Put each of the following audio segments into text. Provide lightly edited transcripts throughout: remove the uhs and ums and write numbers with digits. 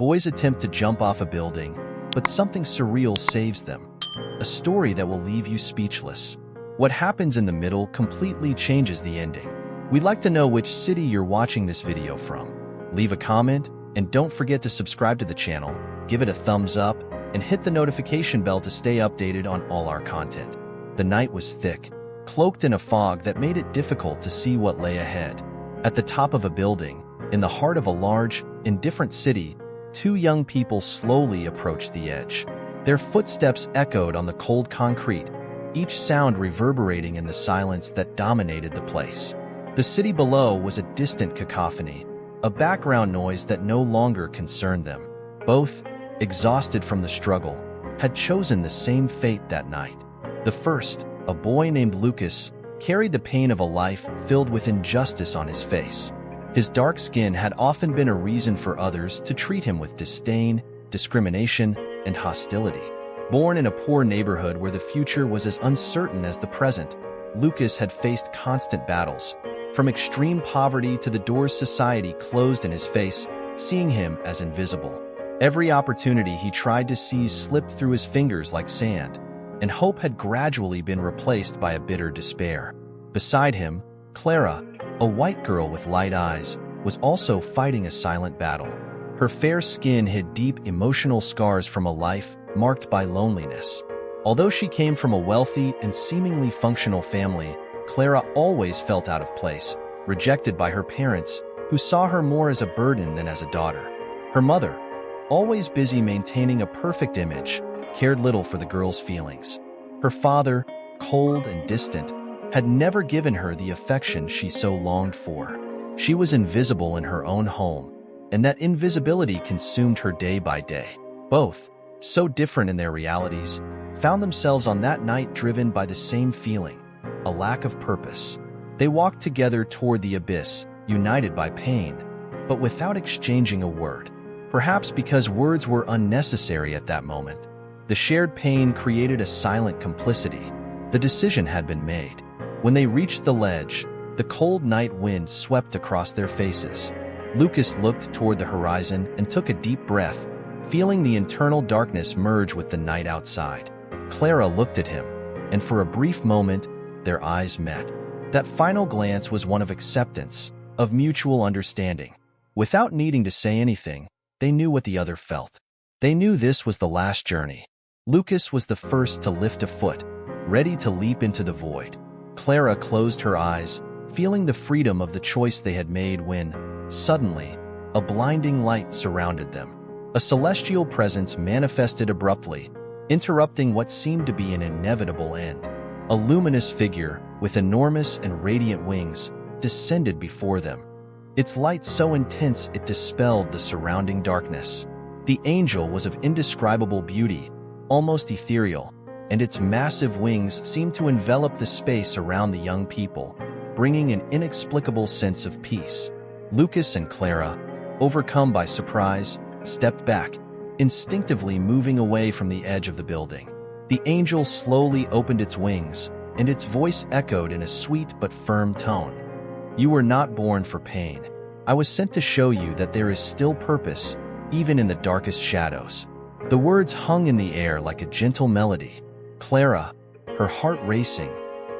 Boys attempt to jump off a building, but something surreal saves them. A story that will leave you speechless. What happens in the middle completely changes the ending. We'd like to know which city you're watching this video from. Leave a comment, and don't forget to subscribe to the channel, give it a thumbs up, and hit the notification bell to stay updated on all our content. The night was thick, cloaked in a fog that made it difficult to see what lay ahead. At the top of a building, in the heart of a large, indifferent city, two young people slowly approached the edge. Their footsteps echoed on the cold concrete, each sound reverberating in the silence that dominated the place. The city below was a distant cacophony, a background noise that no longer concerned them. Both, exhausted from the struggle, had chosen the same fate that night. The first, a boy named Lucas, carried the pain of a life filled with injustice on his face. His dark skin had often been a reason for others to treat him with disdain, discrimination, and hostility. Born in a poor neighborhood where the future was as uncertain as the present, Lucas had faced constant battles, from extreme poverty to the doors society closed in his face, seeing him as invisible. Every opportunity he tried to seize slipped through his fingers like sand, and hope had gradually been replaced by a bitter despair. Beside him, Clara, a white girl with light eyes, was also fighting a silent battle. Her fair skin hid deep emotional scars from a life marked by loneliness. Although she came from a wealthy and seemingly functional family, Clara always felt out of place, rejected by her parents, who saw her more as a burden than as a daughter. Her mother, always busy maintaining a perfect image, cared little for the girl's feelings. Her father, cold and distant, had never given her the affection she so longed for. She was invisible in her own home, and that invisibility consumed her day by day. Both, so different in their realities, found themselves on that night driven by the same feeling, a lack of purpose. They walked together toward the abyss, united by pain, but without exchanging a word. Perhaps because words were unnecessary at that moment. The shared pain created a silent complicity. The decision had been made. When they reached the ledge, the cold night wind swept across their faces. Lucas looked toward the horizon and took a deep breath, feeling the internal darkness merge with the night outside. Clara looked at him, and for a brief moment, their eyes met. That final glance was one of acceptance, of mutual understanding. Without needing to say anything, they knew what the other felt. They knew this was the last journey. Lucas was the first to lift a foot, ready to leap into the void. Clara closed her eyes, feeling the freedom of the choice they had made when, suddenly, a blinding light surrounded them. A celestial presence manifested abruptly, interrupting what seemed to be an inevitable end. A luminous figure, with enormous and radiant wings, descended before them. Its light so intense it dispelled the surrounding darkness. The angel was of indescribable beauty, almost ethereal, and its massive wings seemed to envelop the space around the young people, bringing an inexplicable sense of peace. Lucas and Clara, overcome by surprise, stepped back, instinctively moving away from the edge of the building. The angel slowly opened its wings, and its voice echoed in a sweet but firm tone. "You were not born for pain. I was sent to show you that there is still purpose, even in the darkest shadows." The words hung in the air like a gentle melody. Clara, her heart racing,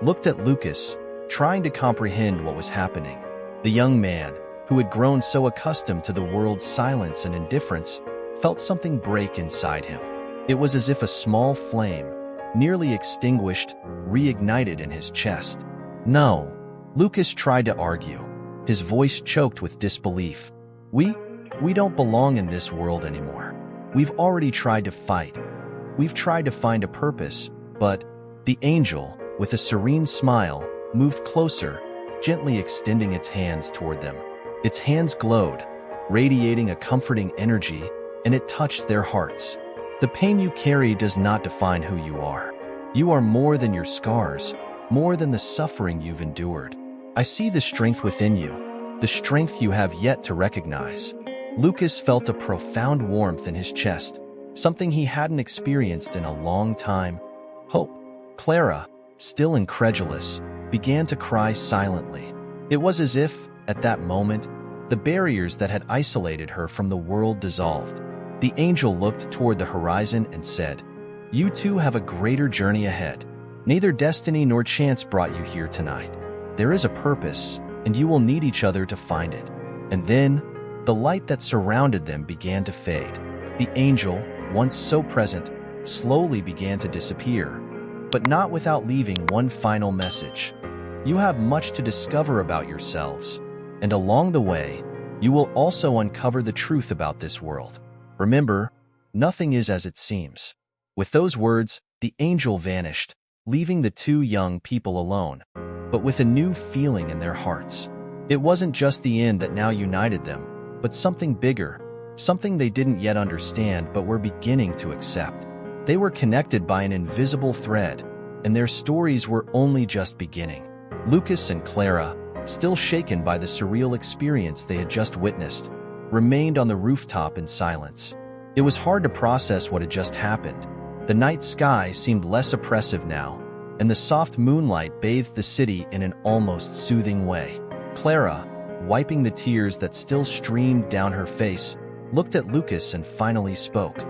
looked at Lucas, trying to comprehend what was happening. The young man, who had grown so accustomed to the world's silence and indifference, felt something break inside him. It was as if a small flame, nearly extinguished, reignited in his chest. "No," Lucas tried to argue, his voice choked with disbelief. We don't belong in this world anymore. We've already tried to fight. We've tried to find a purpose, but..." The angel, with a serene smile, moved closer, gently extending its hands toward them. Its hands glowed, radiating a comforting energy, and it touched their hearts. "The pain you carry does not define who you are. You are more than your scars, more than the suffering you've endured. I see the strength within you, the strength you have yet to recognize." Lucas felt a profound warmth in his chest, something he hadn't experienced in a long time. Hope. Clara, still incredulous, began to cry silently. It was as if, at that moment, the barriers that had isolated her from the world dissolved. The angel looked toward the horizon and said, "You two have a greater journey ahead. Neither destiny nor chance brought you here tonight. There is a purpose, and you will need each other to find it." And then, the light that surrounded them began to fade. The angel, once so present, slowly began to disappear, but not without leaving one final message. You have much to discover about yourselves, and along the way, you will also uncover the truth about this world. Remember, nothing is as it seems. With those words, the angel vanished, leaving the two young people alone, but with a new feeling in their hearts. It wasn't just the end that now united them, but something bigger, something they didn't yet understand but were beginning to accept. They were connected by an invisible thread, and their stories were only just beginning. Lucas and Clara, still shaken by the surreal experience they had just witnessed, remained on the rooftop in silence. It was hard to process what had just happened. The night sky seemed less oppressive now, and the soft moonlight bathed the city in an almost soothing way. Clara, wiping the tears that still streamed down her face, looked at Lucas and finally spoke.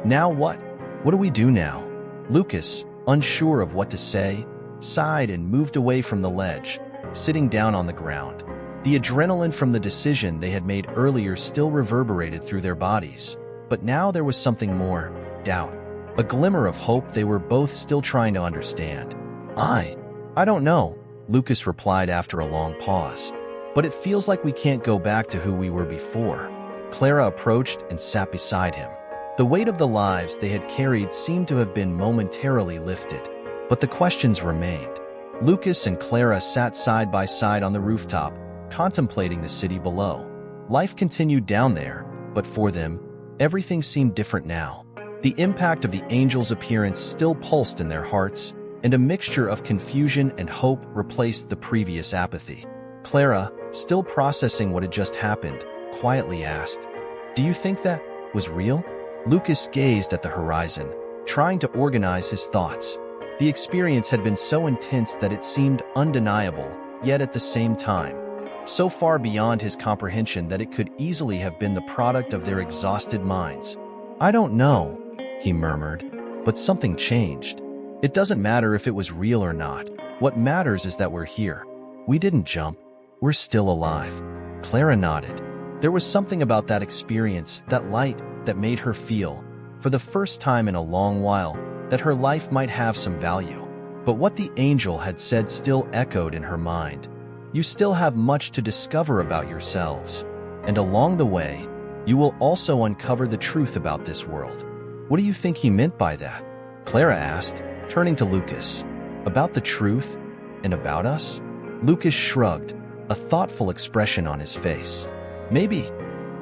"Now what? What do we do now?" Lucas, unsure of what to say, sighed and moved away from the ledge, sitting down on the ground. The adrenaline from the decision they had made earlier still reverberated through their bodies, but now there was something more: doubt. A glimmer of hope they were both still trying to understand. I don't know," Lucas replied after a long pause. "But it feels like we can't go back to who we were before." Clara approached and sat beside him. The weight of the lives they had carried seemed to have been momentarily lifted, but the questions remained. Lucas and Clara sat side by side on the rooftop, contemplating the city below. Life continued down there, but for them, everything seemed different now. The impact of the angel's appearance still pulsed in their hearts, and a mixture of confusion and hope replaced the previous apathy. Clara, still processing what had just happened, quietly asked, "Do you think that was real?" Lucas gazed at the horizon, trying to organize his thoughts. The experience had been so intense that it seemed undeniable, yet at the same time, so far beyond his comprehension that it could easily have been the product of their exhausted minds. "I don't know," he murmured, "but something changed. It doesn't matter if it was real or not. What matters is that we're here. We didn't jump. We're still alive." Clara nodded. There was something about that experience, that light, that made her feel, for the first time in a long while, that her life might have some value. But what the angel had said still echoed in her mind. You still have much to discover about yourselves, and along the way, you will also uncover the truth about this world. What do you think he meant by that? Clara asked, turning to Lucas. About the truth and about us? Lucas shrugged, a thoughtful expression on his face. Maybe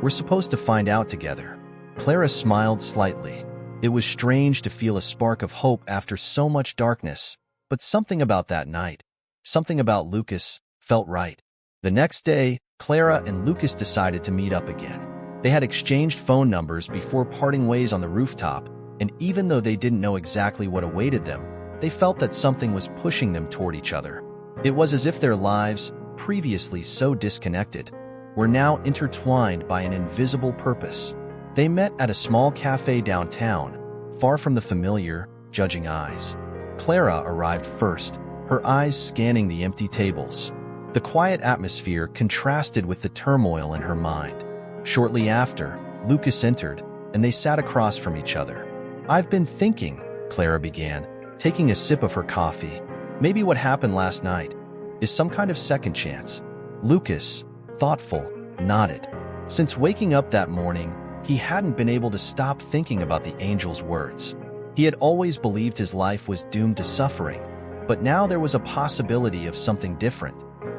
we're supposed to find out together. Clara smiled slightly. It was strange to feel a spark of hope after so much darkness, but something about that night, something about Lucas, felt right. The next day, Clara and Lucas decided to meet up again. They had exchanged phone numbers before parting ways on the rooftop, and even though they didn't know exactly what awaited them, they felt that something was pushing them toward each other. It was as if their lives, previously so disconnected, were now intertwined by an invisible purpose. They met at a small cafe downtown, far from the familiar, judging eyes. Clara arrived first, her eyes scanning the empty tables. The quiet atmosphere contrasted with the turmoil in her mind. Shortly after, Lucas entered, and they sat across from each other. "I've been thinking," Clara began, taking a sip of her coffee. "Maybe what happened last night is some kind of second chance." Lucas, thoughtful, nodded. Since waking up that morning, he hadn't been able to stop thinking about the angel's words. He had always believed his life was doomed to suffering, but now there was a possibility of something different.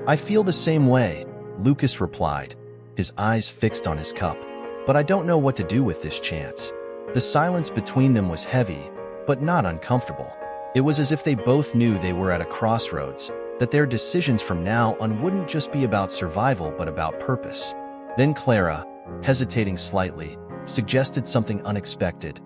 "I feel the same way," Lucas replied, his eyes fixed on his cup. "But I don't know what to do with this chance." The silence between them was heavy, but not uncomfortable. It was as if they both knew they were at a crossroads, that their decisions from now on wouldn't just be about survival but about purpose. Then Clara, hesitating slightly, suggested something unexpected.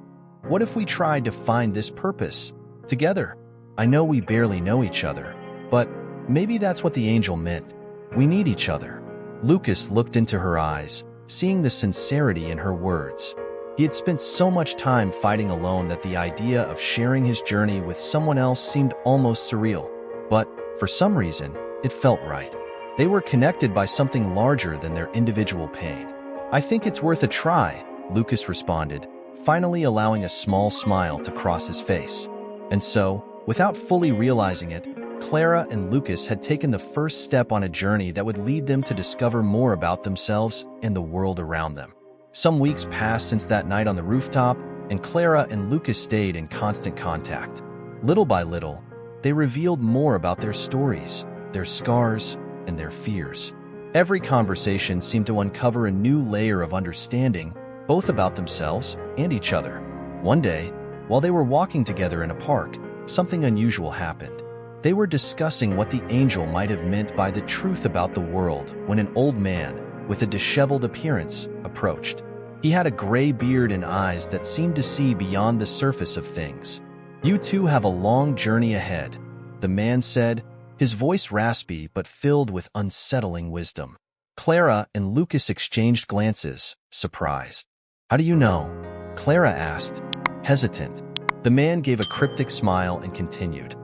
"What if we tried to find this purpose together? I know we barely know each other, but maybe that's what the angel meant. We need each other." Lucas looked into her eyes, seeing the sincerity in her words. He had spent so much time fighting alone that the idea of sharing his journey with someone else seemed almost surreal. But, for some reason, it felt right. They were connected by something larger than their individual pain. "I think it's worth a try," Lucas responded, finally allowing a small smile to cross his face. And so, without fully realizing it, Clara and Lucas had taken the first step on a journey that would lead them to discover more about themselves and the world around them. Some weeks passed since that night on the rooftop, and Clara and Lucas stayed in constant contact. Little by little, they revealed more about their stories, their scars, and their fears. Every conversation seemed to uncover a new layer of understanding, both about themselves and each other. One day, while they were walking together in a park, something unusual happened. They were discussing what the angel might have meant by the truth about the world when an old man, with a disheveled appearance, approached. He had a gray beard and eyes that seemed to see beyond the surface of things. "You two have a long journey ahead," the man said, his voice raspy but filled with unsettling wisdom. Clara and Lucas exchanged glances, surprised. "How do you know?" Clara asked, hesitant. The man gave a cryptic smile and continued.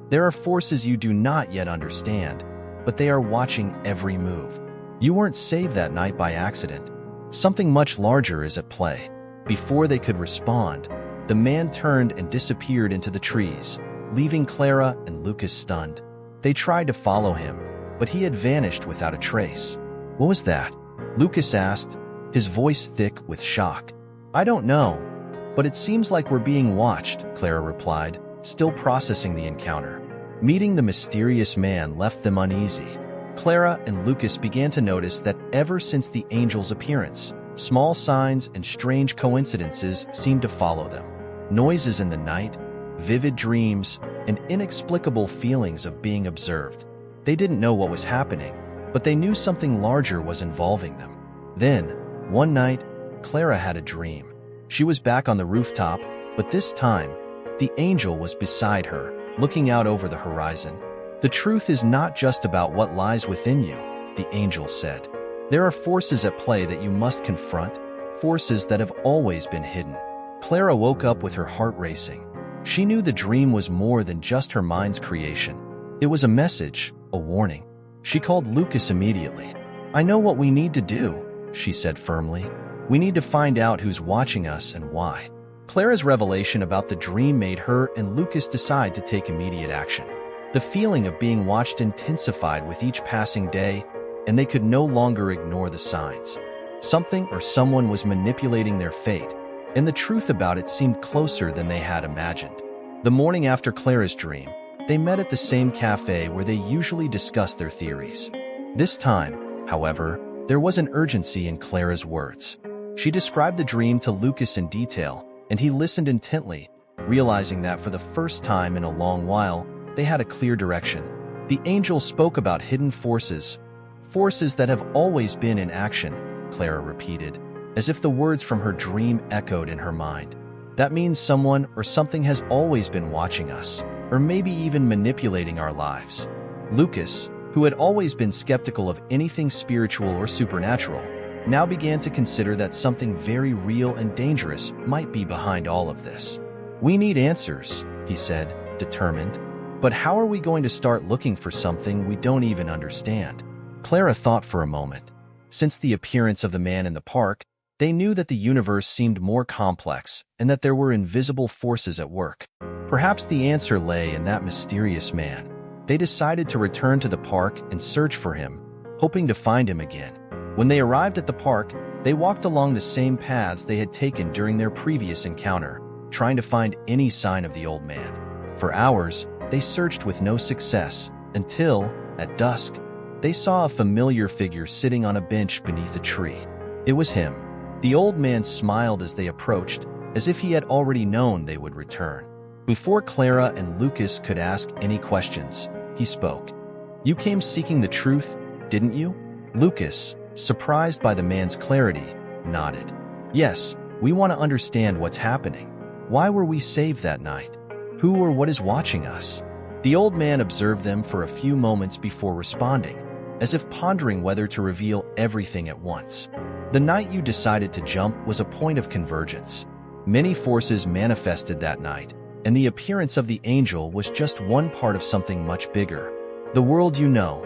"There are forces you do not yet understand, but they are watching every move. You weren't saved that night by accident. Something much larger is at play." Before they could respond, the man turned and disappeared into the trees, leaving Clara and Lucas stunned. They tried to follow him, but he had vanished without a trace. "What was that?" Lucas asked, his voice thick with shock. "I don't know, but it seems like we're being watched," Clara replied, still processing the encounter. Meeting the mysterious man left them uneasy. Clara and Lucas began to notice that ever since the angel's appearance, small signs and strange coincidences seemed to follow them. Noises in the night, vivid dreams, and inexplicable feelings of being observed. They didn't know what was happening, but they knew something larger was involving them. Then, one night, Clara had a dream. She was back on the rooftop, but this time, the angel was beside her, looking out over the horizon. "The truth is not just about what lies within you," the angel said. "There are forces at play that you must confront, forces that have always been hidden." Clara woke up with her heart racing. She knew the dream was more than just her mind's creation. It was a message, a warning. She called Lucas immediately. "I know what we need to do," she said firmly. "We need to find out who's watching us and why." Clara's revelation about the dream made her and Lucas decide to take immediate action. The feeling of being watched intensified with each passing day, and they could no longer ignore the signs. Something or someone was manipulating their fate, and the truth about it seemed closer than they had imagined. The morning after Clara's dream, they met at the same cafe where they usually discussed their theories. This time, however, there was an urgency in Clara's words. She described the dream to Lucas in detail, and he listened intently, realizing that for the first time in a long while, they had a clear direction. The angel spoke about hidden forces, forces that have always been in action, Clara repeated, as if the words from her dream echoed in her mind. That means someone or something has always been watching us, or maybe even manipulating our lives. Lucas, who had always been skeptical of anything spiritual or supernatural, now began to consider that something very real and dangerous might be behind all of this. "We need answers," he said, determined. "But how are we going to start looking for something we don't even understand?" Clara thought for a moment. Since the appearance of the man in the park, they knew that the universe seemed more complex and that there were invisible forces at work. Perhaps the answer lay in that mysterious man. They decided to return to the park and search for him, hoping to find him again. When they arrived at the park, they walked along the same paths they had taken during their previous encounter, trying to find any sign of the old man. For hours, they searched with no success, until, at dusk, they saw a familiar figure sitting on a bench beneath a tree. It was him. The old man smiled as they approached, as if he had already known they would return. Before Clara and Lucas could ask any questions, he spoke. "You came seeking the truth, didn't you?" Lucas, surprised by the man's clarity, nodded. "Yes, we want to understand what's happening. Why were we saved that night? Who or what is watching us?" The old man observed them for a few moments before responding, as if pondering whether to reveal everything at once. The night you decided to jump was a point of convergence. Many forces manifested that night, and the appearance of the angel was just one part of something much bigger. The world you know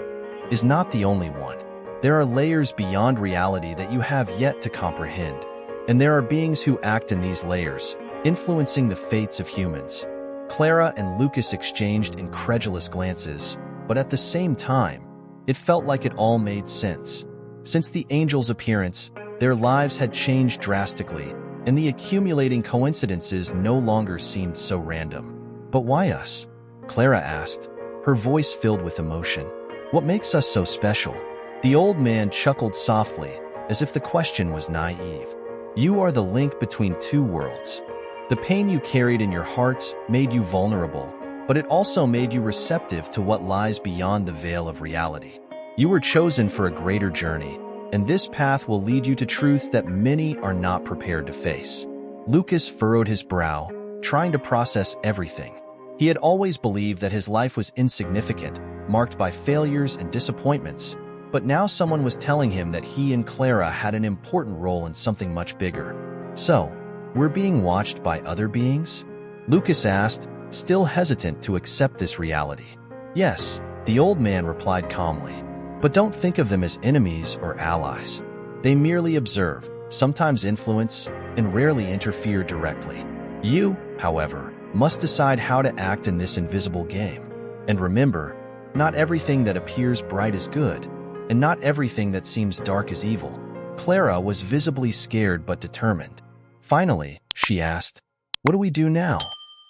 is not the only one. There are layers beyond reality that you have yet to comprehend, and there are beings who act in these layers, influencing the fates of humans. Clara and Lucas exchanged incredulous glances, but at the same time, it felt like it all made sense. Since the angel's appearance, their lives had changed drastically, and the accumulating coincidences no longer seemed so random. But why us? Clara asked, her voice filled with emotion. What makes us so special? The old man chuckled softly, as if the question was naive. You are the link between two worlds. The pain you carried in your hearts made you vulnerable, but it also made you receptive to what lies beyond the veil of reality. You were chosen for a greater journey, and this path will lead you to truths that many are not prepared to face. Lucas furrowed his brow, trying to process everything. He had always believed that his life was insignificant, marked by failures and disappointments, but now someone was telling him that he and Clara had an important role in something much bigger. So, we're being watched by other beings? Lucas asked, still hesitant to accept this reality. Yes, the old man replied calmly. But don't think of them as enemies or allies. They merely observe, sometimes influence, and rarely interfere directly. You, however, must decide how to act in this invisible game. And remember, not everything that appears bright is good, and not everything that seems dark is evil. Clara was visibly scared but determined. Finally, she asked, "What do we do now?"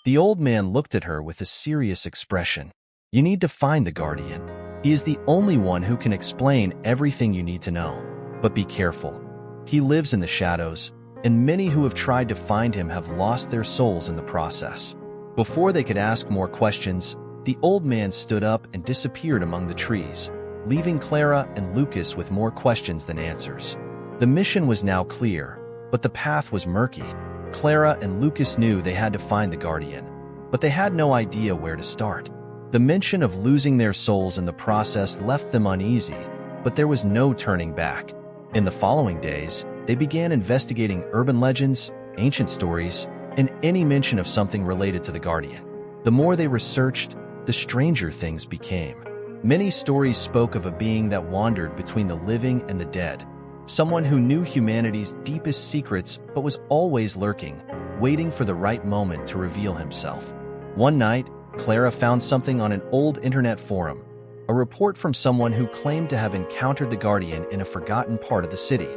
The old man looked at her with a serious expression. You need to find the guardian. He is the only one who can explain everything you need to know. But be careful. He lives in the shadows, and many who have tried to find him have lost their souls in the process. Before they could ask more questions, the old man stood up and disappeared among the trees, leaving Clara and Lucas with more questions than answers. The mission was now clear, but the path was murky. Clara and Lucas knew they had to find the guardian, but they had no idea where to start. The mention of losing their souls in the process left them uneasy, but there was no turning back. In the following days, they began investigating urban legends, ancient stories, and any mention of something related to the guardian. The more they researched, the stranger things became. Many stories spoke of a being that wandered between the living and the dead, someone who knew humanity's deepest secrets but was always lurking, waiting for the right moment to reveal himself. One night, Clara found something on an old internet forum, a report from someone who claimed to have encountered the guardian in a forgotten part of the city,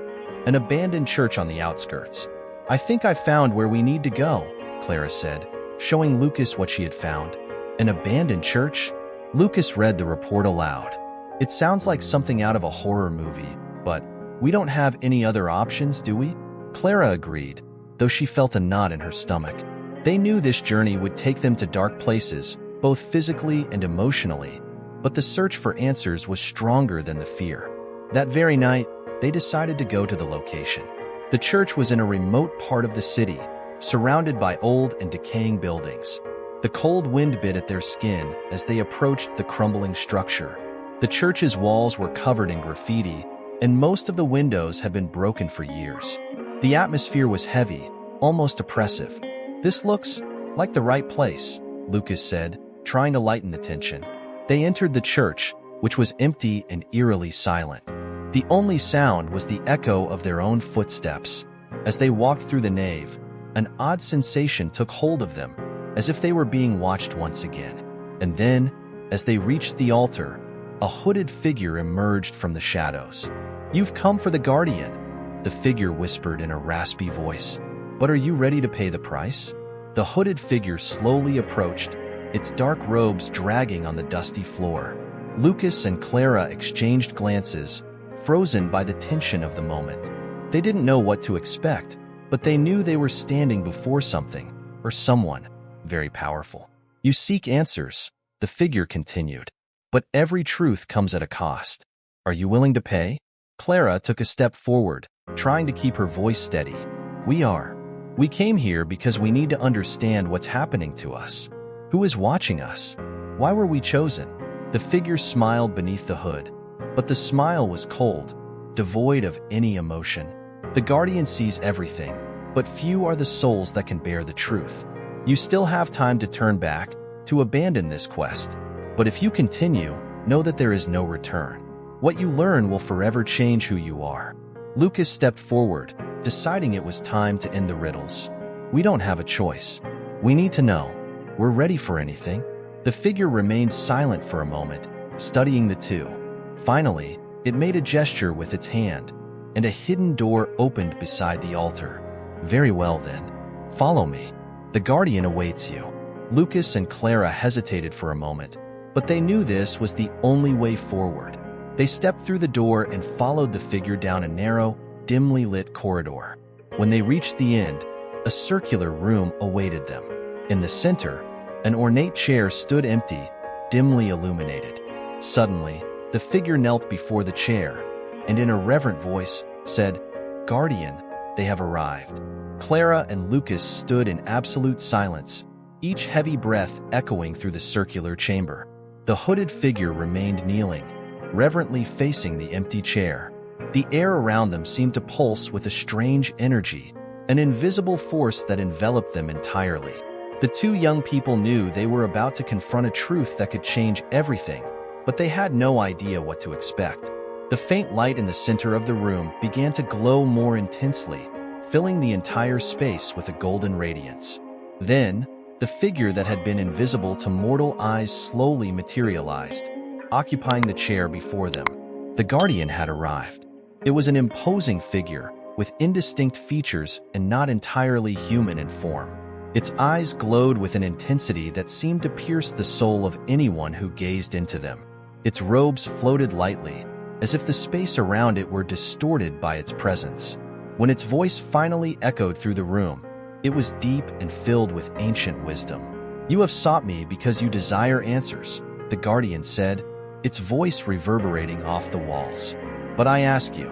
an abandoned church on the outskirts. I think I found where we need to go, Clara said, showing Lucas what she had found. An abandoned church? Lucas read the report aloud. It sounds like something out of a horror movie, but we don't have any other options, do we? Clara agreed, though she felt a knot in her stomach. They knew this journey would take them to dark places, both physically and emotionally, but the search for answers was stronger than the fear. That very night, they decided to go to the location. The church was in a remote part of the city, surrounded by old and decaying buildings. The cold wind bit at their skin as they approached the crumbling structure. The church's walls were covered in graffiti, and most of the windows had been broken for years. The atmosphere was heavy, almost oppressive. This looks like the right place, Lucas said, trying to lighten the tension. They entered the church, which was empty and eerily silent. The only sound was the echo of their own footsteps. As they walked through the nave, an odd sensation took hold of them, as if they were being watched once again. And then, as they reached the altar, a hooded figure emerged from the shadows. "You've come for the guardian," the figure whispered in a raspy voice. "But are you ready to pay the price?" The hooded figure slowly approached, its dark robes dragging on the dusty floor. Lucas and Clara exchanged glances, frozen by the tension of the moment. They didn't know what to expect, but they knew they were standing before something, or someone, very powerful. "You seek answers," the figure continued, "but every truth comes at a cost. Are you willing to pay?" Clara took a step forward, trying to keep her voice steady. "We are. We came here because we need to understand what's happening to us. Who is watching us? Why were we chosen?" The figure smiled beneath the hood, but the smile was cold, devoid of any emotion. The Guardian sees everything, but few are the souls that can bear the truth. You still have time to turn back, to abandon this quest. But if you continue, know that there is no return. What you learn will forever change who you are. Lucas stepped forward, deciding it was time to end the riddles. We don't have a choice. We need to know. We're ready for anything. The figure remained silent for a moment, studying the two. Finally, it made a gesture with its hand, and a hidden door opened beside the altar. Very well then. Follow me. The Guardian awaits you. Lucas and Clara hesitated for a moment, but they knew this was the only way forward. They stepped through the door and followed the figure down a narrow, dimly lit corridor. When they reached the end, a circular room awaited them. In the center, an ornate chair stood empty, dimly illuminated. Suddenly, the figure knelt before the chair, and in a reverent voice said, "Guardian, they have arrived." Clara and Lucas stood in absolute silence, each heavy breath echoing through the circular chamber. The hooded figure remained kneeling, reverently facing the empty chair. The air around them seemed to pulse with a strange energy, an invisible force that enveloped them entirely. The two young people knew they were about to confront a truth that could change everything, but they had no idea what to expect. The faint light in the center of the room began to glow more intensely, filling the entire space with a golden radiance. Then, the figure that had been invisible to mortal eyes slowly materialized, occupying the chair before them. The Guardian had arrived. It was an imposing figure, with indistinct features and not entirely human in form. Its eyes glowed with an intensity that seemed to pierce the soul of anyone who gazed into them. Its robes floated lightly, as if the space around it were distorted by its presence. When its voice finally echoed through the room, it was deep and filled with ancient wisdom. "You have sought me because you desire answers," the Guardian said, its voice reverberating off the walls. "But I ask you,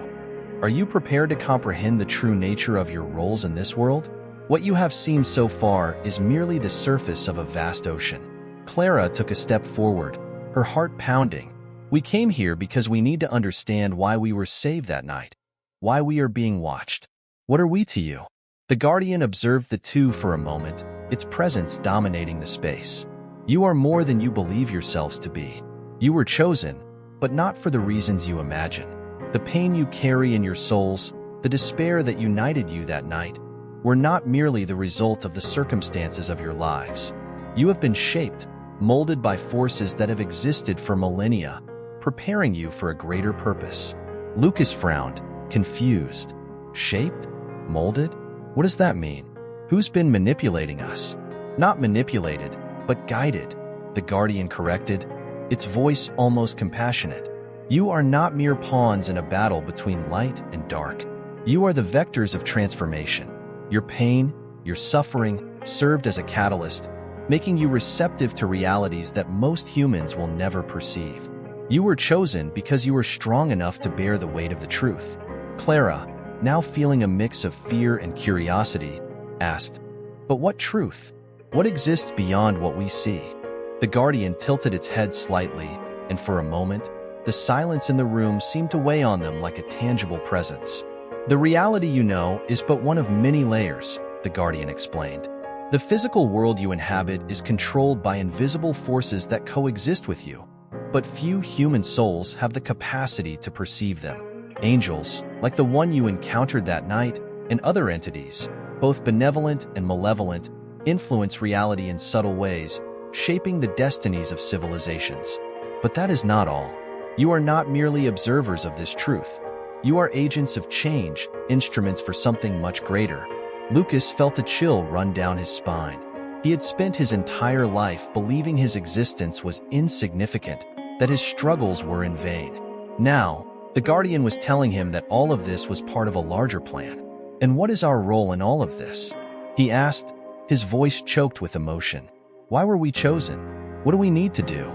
are you prepared to comprehend the true nature of your roles in this world? What you have seen so far is merely the surface of a vast ocean." Clara took a step forward, her heart pounding. "We came here because we need to understand why we were saved that night, why we are being watched. What are we to you?" The Guardian observed the two for a moment, its presence dominating the space. "You are more than you believe yourselves to be. You were chosen, but not for the reasons you imagine. The pain you carry in your souls, the despair that united you that night, were not merely the result of the circumstances of your lives. You have been shaped, molded by forces that have existed for millennia, preparing you for a greater purpose." Lucas frowned, confused. "Shaped? Molded? What does that mean? Who's been manipulating us?" "Not manipulated, but guided," the Guardian corrected, its voice almost compassionate. "You are not mere pawns in a battle between light and dark. You are the vectors of transformation. Your pain, your suffering, served as a catalyst, making you receptive to realities that most humans will never perceive. You were chosen because you were strong enough to bear the weight of the truth." Clara, now feeling a mix of fear and curiosity, asked, "But what truth? What exists beyond what we see?" The Guardian tilted its head slightly, and for a moment, the silence in the room seemed to weigh on them like a tangible presence. "The reality you know is but one of many layers," the Guardian explained. "The physical world you inhabit is controlled by invisible forces that coexist with you, but few human souls have the capacity to perceive them. Angels, like the one you encountered that night, and other entities, both benevolent and malevolent, influence reality in subtle ways, shaping the destinies of civilizations. But that is not all. You are not merely observers of this truth. You are agents of change, instruments for something much greater." Lucas felt a chill run down his spine. He had spent his entire life believing his existence was insignificant, that his struggles were in vain. Now, the Guardian was telling him that all of this was part of a larger plan. "And what is our role in all of this?" he asked, his voice choked with emotion. "Why were we chosen? What do we need to do?"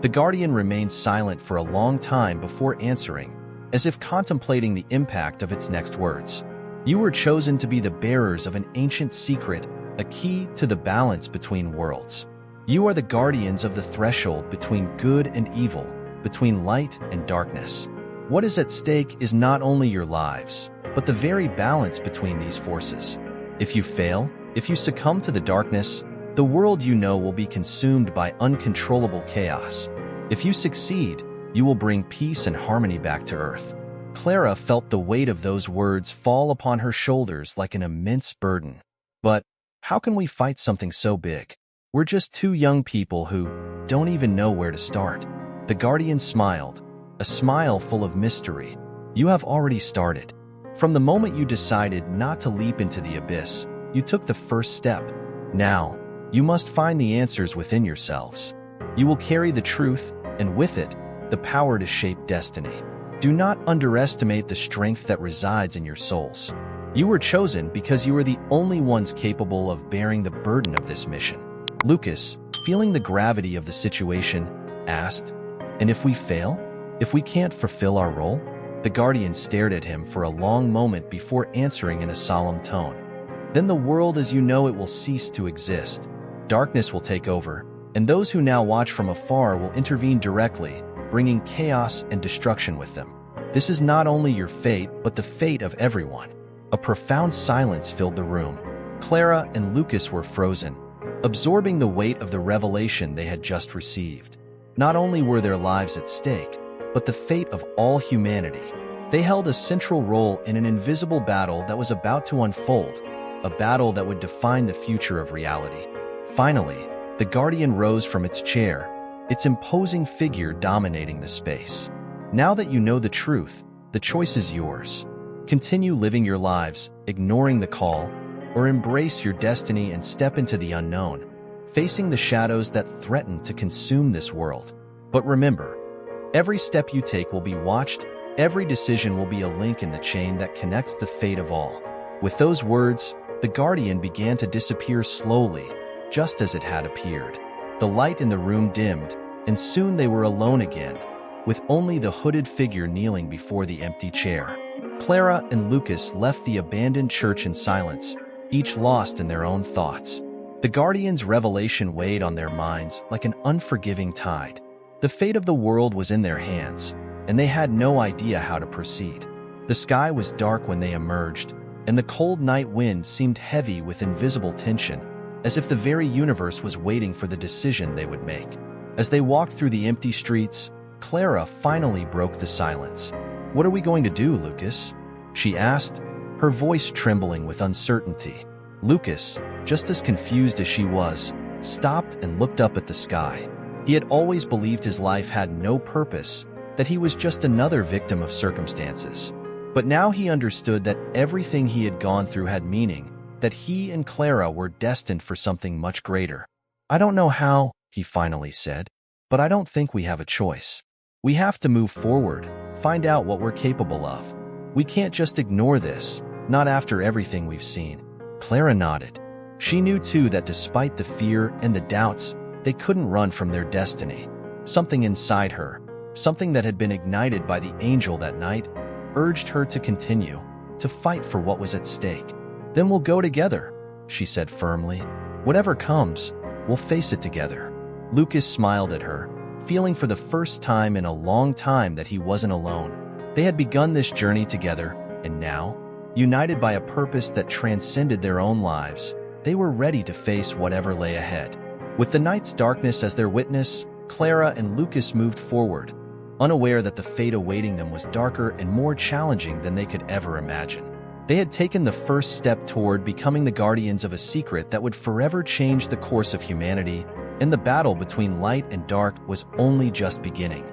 The Guardian remained silent for a long time before answering, as if contemplating the impact of its next words. "You were chosen to be the bearers of an ancient secret, a key to the balance between worlds. You are the guardians of the threshold between good and evil, between light and darkness. What is at stake is not only your lives, but the very balance between these forces. If you fail, if you succumb to the darkness, the world you know will be consumed by uncontrollable chaos. If you succeed, you will bring peace and harmony back to Earth. Clara felt the weight of those words fall upon her shoulders like an immense burden. But how can we fight something so big? We're just two young people who don't even know where to start. The Guardian smiled, a smile full of mystery. You have already started. From the moment you decided not to leap into the abyss, you took the first step. Now, you must find the answers within yourselves. You will carry the truth, and with it, the power to shape destiny. Do not underestimate the strength that resides in your souls. You were chosen because you are the only ones capable of bearing the burden of this mission. Lucas, feeling the gravity of the situation, asked, "And if we fail? If we can't fulfill our role?" The Guardian stared at him for a long moment before answering in a solemn tone. "Then the world as you know it will cease to exist. Darkness will take over, and those who now watch from afar will intervene directly, bringing chaos and destruction with them. This is not only your fate, but the fate of everyone." A profound silence filled the room. Clara and Lucas were frozen, absorbing the weight of the revelation they had just received. Not only were their lives at stake, but the fate of all humanity. They held a central role in an invisible battle that was about to unfold, a battle that would define the future of reality. Finally, the Guardian rose from its chair, its imposing figure dominating the space. "Now that you know the truth, the choice is yours. Continue living your lives, ignoring the call, or embrace your destiny and step into the unknown, facing the shadows that threaten to consume this world. But remember, every step you take will be watched, every decision will be a link in the chain that connects the fate of all." With those words, the Guardian began to disappear slowly, just as it had appeared. The light in the room dimmed, and soon they were alone again, with only the hooded figure kneeling before the empty chair. Clara and Lucas left the abandoned church in silence, each lost in their own thoughts. The Guardian's revelation weighed on their minds like an unforgiving tide. The fate of the world was in their hands, and they had no idea how to proceed. The sky was dark when they emerged, and the cold night wind seemed heavy with invisible tension, as if the very universe was waiting for the decision they would make. As they walked through the empty streets, Clara finally broke the silence. "What are we going to do, Lucas?" she asked, her voice trembling with uncertainty. Lucas, just as confused as she was, stopped and looked up at the sky. He had always believed his life had no purpose, that he was just another victim of circumstances. But now he understood that everything he had gone through had meaning, that he and Clara were destined for something much greater. "I don't know how," he finally said, "but I don't think we have a choice. We have to move forward, find out what we're capable of. We can't just ignore this, not after everything we've seen." Clara nodded. She knew too that despite the fear and the doubts, they couldn't run from their destiny. Something inside her, something that had been ignited by the angel that night, urged her to continue, to fight for what was at stake. "Then we'll go together," she said firmly. "Whatever comes, we'll face it together." Lucas smiled at her, feeling for the first time in a long time that he wasn't alone. They had begun this journey together, and now, united by a purpose that transcended their own lives, they were ready to face whatever lay ahead. With the night's darkness as their witness, Clara and Lucas moved forward, unaware that the fate awaiting them was darker and more challenging than they could ever imagine. They had taken the first step toward becoming the guardians of a secret that would forever change the course of humanity, and the battle between light and dark was only just beginning.